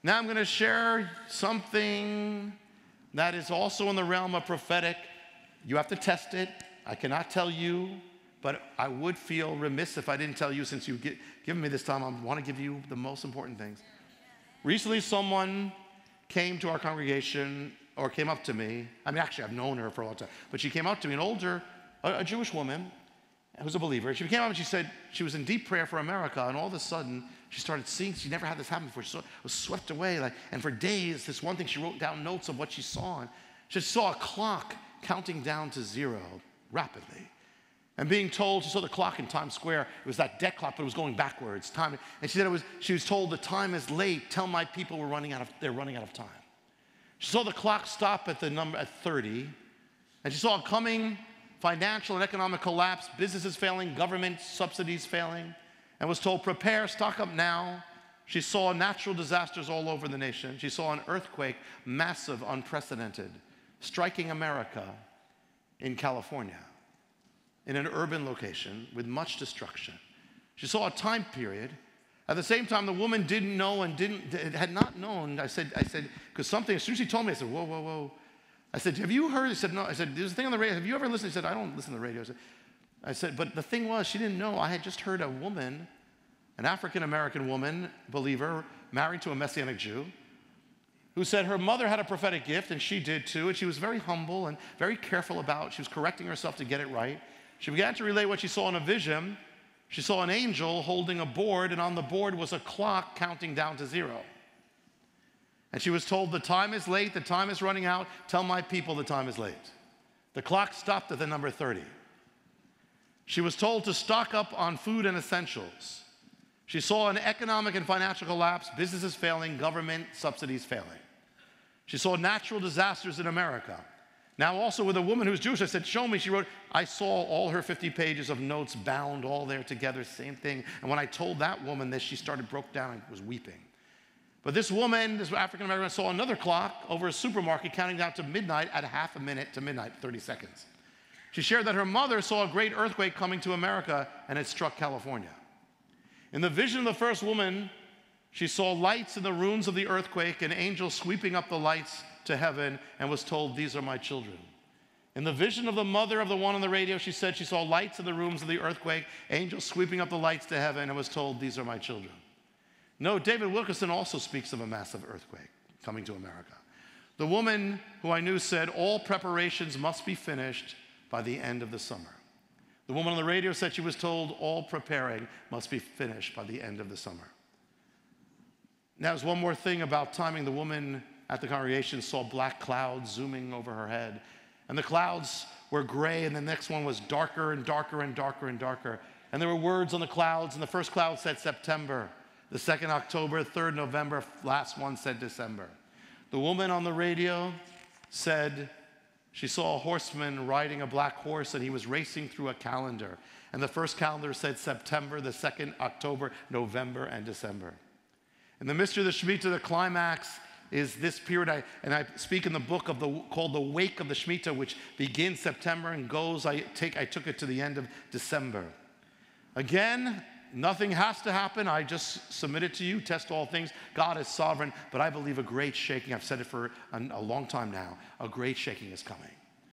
Now I'm going to share something that is also in the realm of prophetic. You have to test it. I cannot tell you, but I would feel remiss if I didn't tell you, since you've given me this time. I want to give you the most important things. Recently, someone came to our congregation, or came up to me. I mean, actually, I've known her for a long time, but she came up to me, a Jewish woman who's a believer. She came up and she said she was in deep prayer for America, and all of a sudden, she started seeing, she never had this happen before. She was swept away, and for days, this one thing, she wrote down notes of what she saw. And she saw a clock counting down to 0 rapidly. And being told, she saw the clock in Times Square. It was that debt clock, but it was going backwards. And she said she was told, the time is late. Tell my people they're running out of time. She saw the clock stop at the number at 30. And she saw a coming financial and economic collapse, businesses failing, government subsidies failing, and was told, prepare, stock up now. She saw natural disasters all over the nation. She saw an earthquake, massive, unprecedented, striking America in California, in an urban location with much destruction. She saw a time period. At the same time, the woman didn't know and had not known. I said, because something, as soon as she told me, I said, whoa, whoa, whoa. I said, have you heard? He said, no. I said, there's a thing on the radio. Have you ever listened? He said, I don't listen to the radio. I said, but the thing was, she didn't know. I had just heard a woman, an African-American woman, believer, married to a Messianic Jew, who said her mother had a prophetic gift, and she did too, and she was very humble and very careful about, she was correcting herself to get it right. She began to relay what she saw in a vision. She saw an angel holding a board, and on the board was a clock counting down to 0. And she was told, the time is late, the time is running out, tell my people the time is late. The clock stopped at the number 30. She was told to stock up on food and essentials. She saw an economic and financial collapse, businesses failing, government subsidies failing. She saw natural disasters in America. Now also with a woman who's Jewish, I said, show me. She wrote, I saw all her 50 pages of notes bound all there together, same thing. And when I told that woman this, she broke down and was weeping. But this woman, this African-American, saw another clock over a supermarket counting down to midnight at half a minute to midnight, 30 seconds. She shared that her mother saw a great earthquake coming to America, and it struck California. In the vision of the first woman, she saw lights in the ruins of the earthquake, an angel sweeping up the lights to heaven, and was told, these are my children. In the vision of the mother of the one on the radio, she said she saw lights in the rooms of the earthquake, angels sweeping up the lights to heaven, and was told, these are my children. No, David Wilkerson also speaks of a massive earthquake coming to America. The woman who I knew said, all preparations must be finished by the end of the summer. The woman on the radio said she was told all preparing must be finished by the end of the summer. Now, there's one more thing about timing. The woman at the congregation saw black clouds zooming over her head. And the clouds were gray, and the next one was darker and darker and darker and darker. And there were words on the clouds, and the first cloud said September. The second October, third November, last one said December. The woman on the radio said she saw a horseman riding a black horse, and he was racing through a calendar. And the first calendar said September, the second October, November, and December. In the mystery of the Shemitah, the climax is this period, I speak in the book called The Wake of the Shemitah, which begins September and goes, I took it to the end of December. Again, nothing has to happen. I just submit it to you. Test all things. God is sovereign, but I believe a great shaking. I've said it for a long time now. A great shaking is coming.